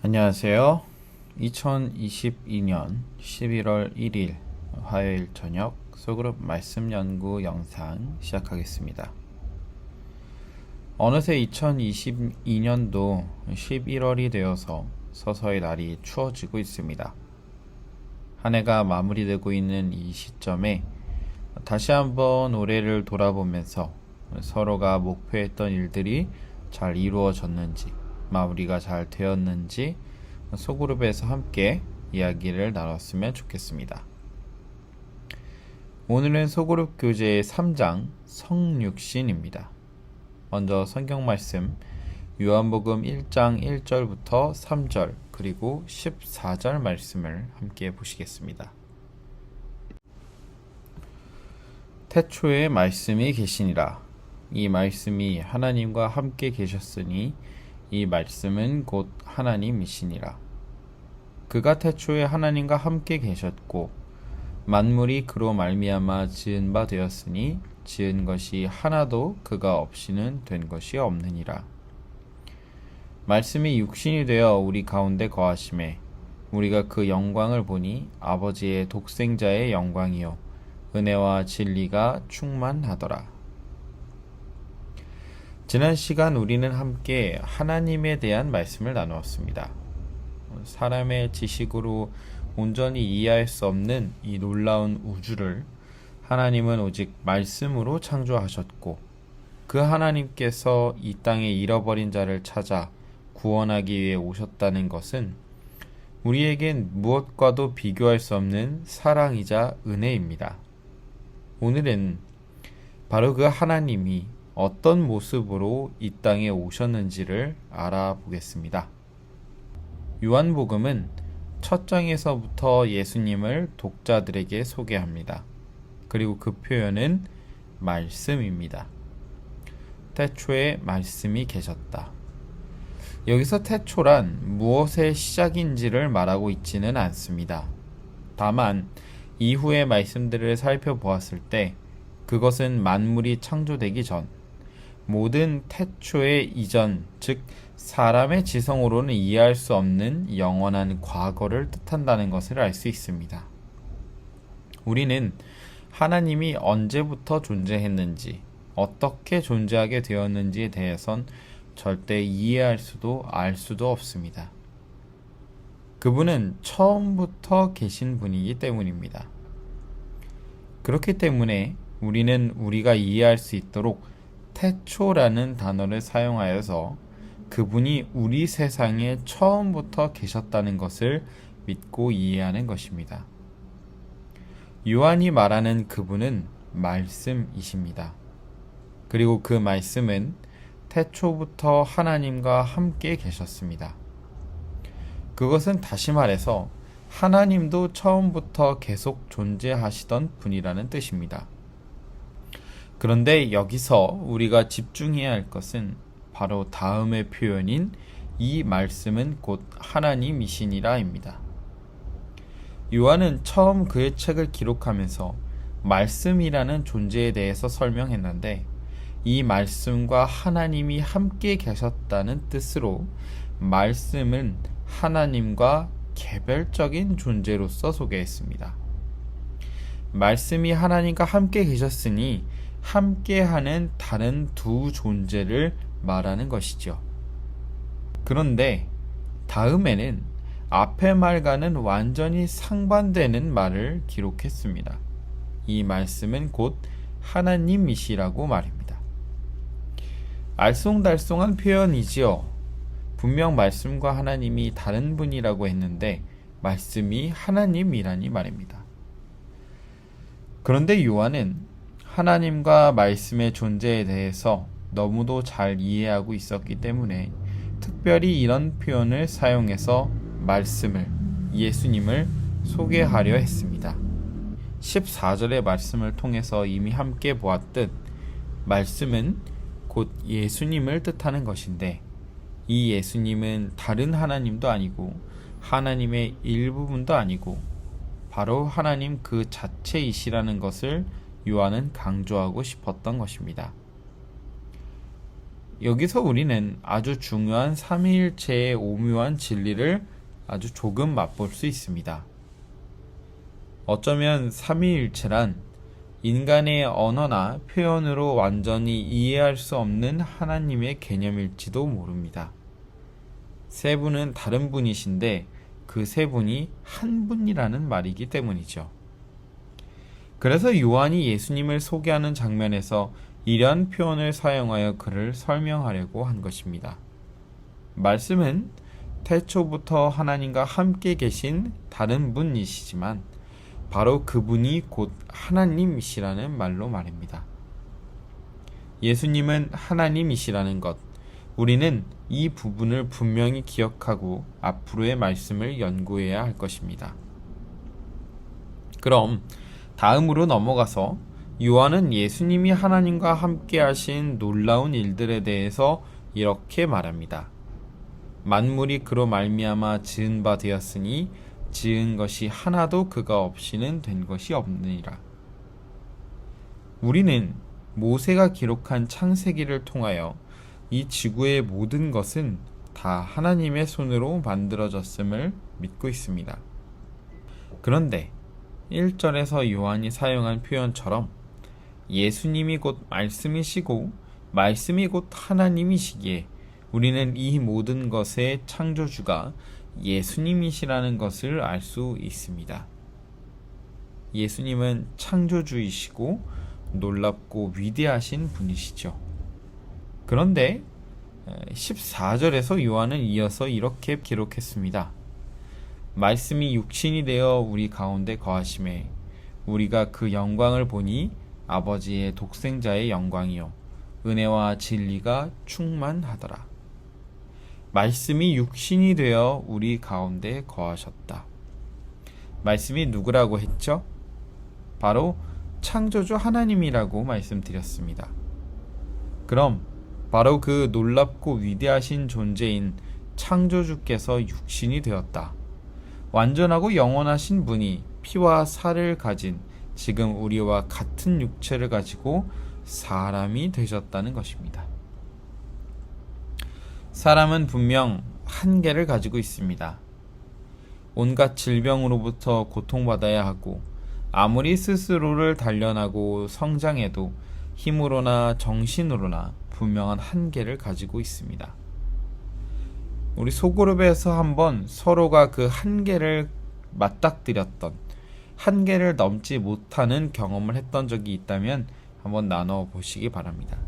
안녕하세요. 2022년 11월 1일 화요일 저녁 소그룹 말씀 연구 영상 시작하겠습니다. 어느새 2022년도 11월이 되어서 서서히 날이 추워지고 있습니다. 한 해가 마무리되고 있는 이 시점에 다시 한번 올해를 돌아보면서 서로가 목표했던 일들이 잘 이루어졌는지, 마무리가 잘 되었는지 소그룹에서 함께 이야기를 나눴으면 좋겠습니다. 오늘은 소그룹 교재의 3장 성육신입니다. 먼저 성경 말씀 요한복음 1장 1절부터 3절 그리고 14절 말씀을 함께 보시겠습니다. 태초에 말씀이 계시니라. 이 말씀이 하나님과 함께 계셨으니 이 말씀은 곧 하나님이시니라. 그가 태초에 하나님과 함께 계셨고 만물이 그로 말미암아 지은 바 되었으니 지은 것이 하나도 그가 없이는 된 것이 없느니라. 말씀이 육신이 되어 우리 가운데 거하심에 우리가 그 영광을 보니 아버지의 독생자의 영광이요 은혜와 진리가 충만하더라. 지난 시간 우리는 함께 하나님에 대한 말씀을 나누었습니다. 사람의 지식으로 온전히 이해할 수 없는 이 놀라운 우주를 하나님은 오직 말씀으로 창조하셨고 그 하나님께서 이 땅에 잃어버린 자를 찾아 구원하기 위해 오셨다는 것은 우리에겐 무엇과도 비교할 수 없는 사랑이자 은혜입니다. 오늘은 바로 그 하나님이 어떤 모습으로 이 땅에 오셨는지를 알아보겠습니다. 요한복음은 첫 장에서부터 예수님을 독자들에게 소개합니다. 그리고 그 표현은 말씀입니다. 태초에 말씀이 계셨다. 여기서 태초란 무엇의 시작인지를 말하고 있지는 않습니다. 다만 이후의 말씀들을 살펴보았을 때 그것은 만물이 창조되기 전 모든 태초의 이전, 즉 사람의 지성으로는 이해할 수 없는 영원한 과거를 뜻한다는 것을 알 수 있습니다. 우리는 하나님이 언제부터 존재했는지, 어떻게 존재하게 되었는지에 대해선 절대 이해할 수도 알 수도 없습니다. 그분은 처음부터 계신 분이기 때문입니다. 그렇기 때문에 우리는 우리가 이해할 수 있도록 태초라는 단어를 사용하여서 그분이 우리 세상에 처음부터 계셨다는 것을 믿고 이해하는 것입니다. 요한이 말하는 그분은 말씀이십니다. 그리고 그 말씀은 태초부터 하나님과 함께 계셨습니다. 그것은 다시 말해서 하나님도 처음부터 계속 존재하시던 분이라는 뜻입니다. 그런데 여기서 우리가 집중해야 할 것은 바로 다음의 표현인 이 말씀은 곧 하나님이시니라입니다. 요한은 처음 그의 책을 기록하면서 말씀이라는 존재에 대해서 설명했는데 이 말씀과 하나님이 함께 계셨다는 뜻으로 말씀은 하나님과 개별적인 존재로서 소개했습니다. 말씀이 하나님과 함께 계셨으니 함께하는 다른 두 존재를 말하는 것이죠. 그런데 다음에는 앞의 말과는 완전히 상반되는 말을 기록했습니다. 이 말씀은 곧 하나님이시라고 말입니다. 알쏭달쏭한 표현이지요. 분명 말씀과 하나님이 다른 분이라고 했는데 말씀이 하나님이라니 말입니다. 그런데 요한은 하나님과 말씀의 존재에 대해서 너무도 잘 이해하고 있었기 때문에 특별히 이런 표현을 사용해서 말씀을, 예수님을 소개하려 했습니다. 14절의 말씀을 통해서 이미 함께 보았듯 말씀은 곧 예수님을 뜻하는 것인데 이 예수님은 다른 하나님도 아니고 하나님의 일부분도 아니고 바로 하나님 그 자체이시라는 것을 요한은 강조하고 싶었던 것입니다. 여기서 우리는 아주 중요한 삼위일체의 오묘한 진리를 아주 조금 맛볼 수 있습니다. 어쩌면 삼위일체란 인간의 언어나 표현으로 완전히 이해할 수 없는 하나님의 개념일지도 모릅니다. 세 분은 다른 분이신데 그 세 분이 한 분이라는 말이기 때문이죠. 그래서 요한이 예수님을 소개하는 장면에서 이러한 표현을 사용하여 그를 설명하려고 한 것입니다. 말씀은 태초부터 하나님과 함께 계신 다른 분이시지만 바로 그분이 곧 하나님이시라는 말로 말입니다. 예수님은 하나님이시라는 것, 우리는 이 부분을 분명히 기억하고 앞으로의 말씀을 연구해야 할 것입니다. 그럼 다음으로 넘어가서 요한은 예수님이 하나님과 함께 하신 놀라운 일들에 대해서 이렇게 말합니다. 만물이 그로 말미암아 지은 바 되었으니 지은 것이 하나도 그가 없이는 된 것이 없느니라. 우리는 모세가 기록한 창세기를 통하여 이 지구의 모든 것은 다 하나님의 손으로 만들어졌음을 믿고 있습니다. 그런데 1절에서 요한이 사용한 표현처럼 예수님이 곧 말씀이시고 말씀이 곧 하나님이시기에 우리는 이 모든 것의 창조주가 예수님이시라는 것을 알 수 있습니다. 예수님은 창조주이시고 놀랍고 위대하신 분이시죠. 그런데 14절에서 요한은 이어서 이렇게 기록했습니다. 말씀이 육신이 되어 우리 가운데 거하심에 우리가 그 영광을 보니 아버지의 독생자의 영광이요 은혜와 진리가 충만하더라. 말씀이 육신이 되어 우리 가운데 거하셨다. 말씀이 누구라고 했죠? 바로 창조주 하나님이라고 말씀드렸습니다. 그럼 바로 그 놀랍고 위대하신 존재인 창조주께서 육신이 되었다. 완전하고 영원하신 분이 피와 살을 가진 지금 우리와 같은 육체를 가지고 사람이 되셨다는 것입니다. 사람은 분명 한계를 가지고 있습니다. 온갖 질병으로부터 고통받아야 하고 아무리 스스로를 단련하고 성장해도 힘으로나 정신으로나 분명한 한계를 가지고 있습니다. 우리 소그룹에서 한번 서로가 그 한계를 맞닥뜨렸던, 한계를 넘지 못하는 경험을 했던 적이 있다면 한번 나눠보시기 바랍니다.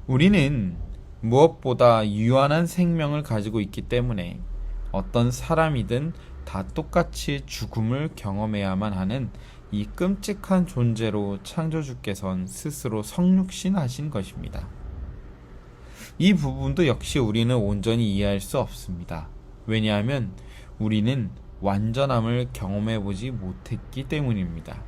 우리는 무엇보다 유한한 생명을 가지고 있기 때문에 어떤 사람이든 다 똑같이 죽음을 경험해야만 하는 이 끔찍한 존재로 창조주께서는 스스로 성육신하신 것입니다. 이 부분도 역시 우리는 온전히 이해할 수 없습니다. 왜냐하면 우리는 완전함을 경험해보지 못했기 때문입니다.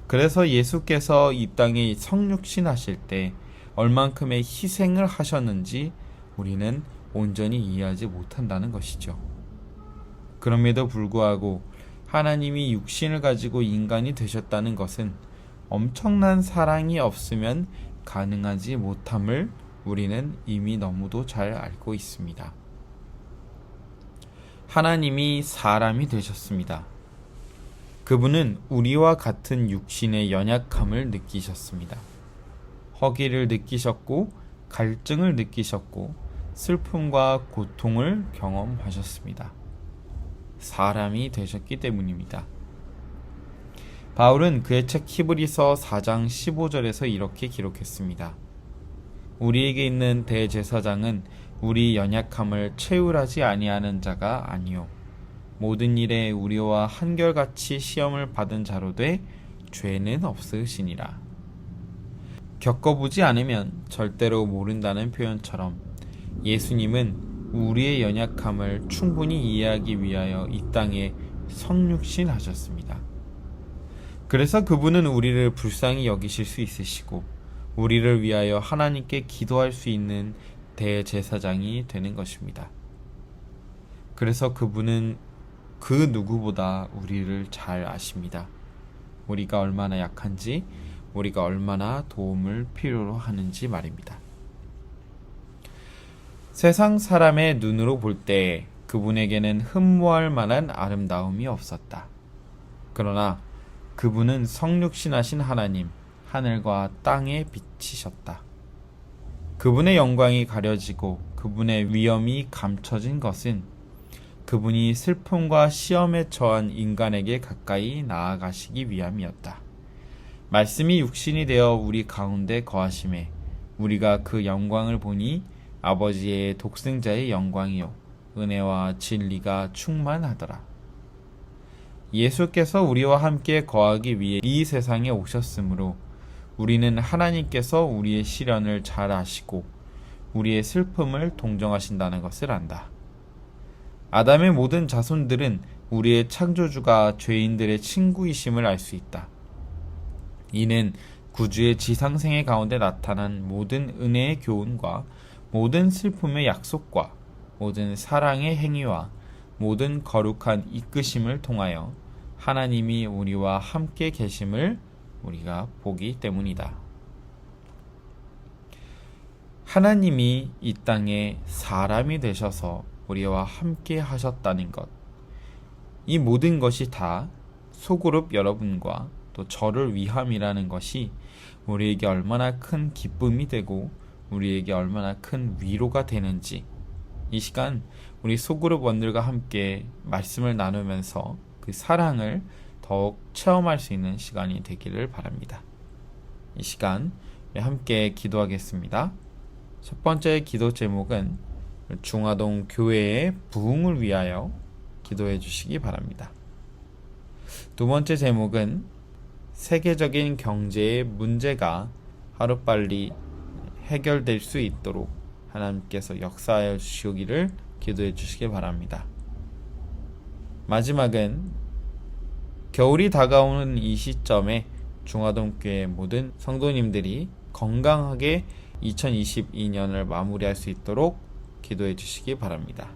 그래서 예수께서 이 땅에 성육신하실 때 얼만큼의 희생을 하셨는지 우리는 온전히 이해하지 못한다는 것이죠. 그럼에도 불구하고 하나님이 육신을 가지고 인간이 되셨다는 것은 엄청난 사랑이 없으면 가능하지 못함을 우리는 이미 너무도 잘 알고 있습니다. 하나님이 사람이 되셨습니다. 그분은 우리와 같은 육신의 연약함을 느끼셨습니다. 허기를 느끼셨고 갈증을 느끼셨고 슬픔과 고통을 경험하셨습니다. 사람이 되셨기 때문입니다. 바울은 그의 책 히브리서 4장 15절에서 이렇게 기록했습니다. 우리에게 있는 대제사장은 우리 연약함을 체휼하지 아니하는 자가 아니요 모든 일에 우리와 한결같이 시험을 받은 자로 돼 죄는 없으시니라. 겪어보지 않으면 절대로 모른다는 표현처럼 예수님은 우리의 연약함을 충분히 이해하기 위하여 이 땅에 성육신하셨습니다. 그래서 그분은 우리를 불쌍히 여기실 수 있으시고 우리를 위하여 하나님께 기도할 수 있는 대제사장이 되는 것입니다. 그래서 그분은 그 누구보다 우리를 잘 아십니다. 우리가 얼마나 약한지, 우리가 얼마나 도움을 필요로 하는지 말입니다. 세상 사람의 눈으로 볼 때 그분에게는 흠모할 만한 아름다움이 없었다. 그러나 그분은 성육신하신 하나님, 하늘과 땅에 비치셨다. 그분의 영광이 가려지고 그분의 위엄이 감춰진 것은 그분이 슬픔과 시험에 처한 인간에게 가까이 나아가시기 위함이었다. 말씀이 육신이 되어 우리 가운데 거하심에 우리가 그 영광을 보니 아버지의 독생자의 영광이요 은혜와 진리가 충만하더라. 예수께서 우리와 함께 거하기 위해 이 세상에 오셨으므로 우리는 하나님께서 우리의 시련을 잘 아시고 우리의 슬픔을 동정하신다는 것을 안다. 아담의 모든 자손들은 우리의 창조주가 죄인들의 친구이심을 알 수 있다. 이는 구주의 지상생애 가운데 나타난 모든 은혜의 교훈과 모든 슬픔의 약속과 모든 사랑의 행위와 모든 거룩한 이끄심을 통하여 하나님이 우리와 함께 계심을 우리가 보기 때문이다. 하나님이 이 땅에 사람이 되셔서 우리와 함께 하셨다는 것, 이 모든 것이 다 소그룹 여러분과 또 저를 위함이라는 것이 우리에게 얼마나 큰 기쁨이 되고 우리에게 얼마나 큰 위로가 되는지 이 시간 우리 소그룹 원들과 함께 말씀을 나누면서 그 사랑을 더욱 체험할 수 있는 시간이 되기를 바랍니다. 이 시간 함께 기도하겠습니다. 첫 번째 기도 제목은 중화동 교회의 부흥을 위하여 기도해 주시기 바랍니다. 두 번째 제목은 세계적인 경제의 문제가 하루빨리 해결될 수 있도록 하나님께서 역사하여 주시기를 기도해 주시기 바랍니다. 마지막은 겨울이 다가오는 이 시점에 중화동교회 모든 성도님들이 건강하게 2022년을 마무리할 수 있도록 기도해 주시기 바랍니다.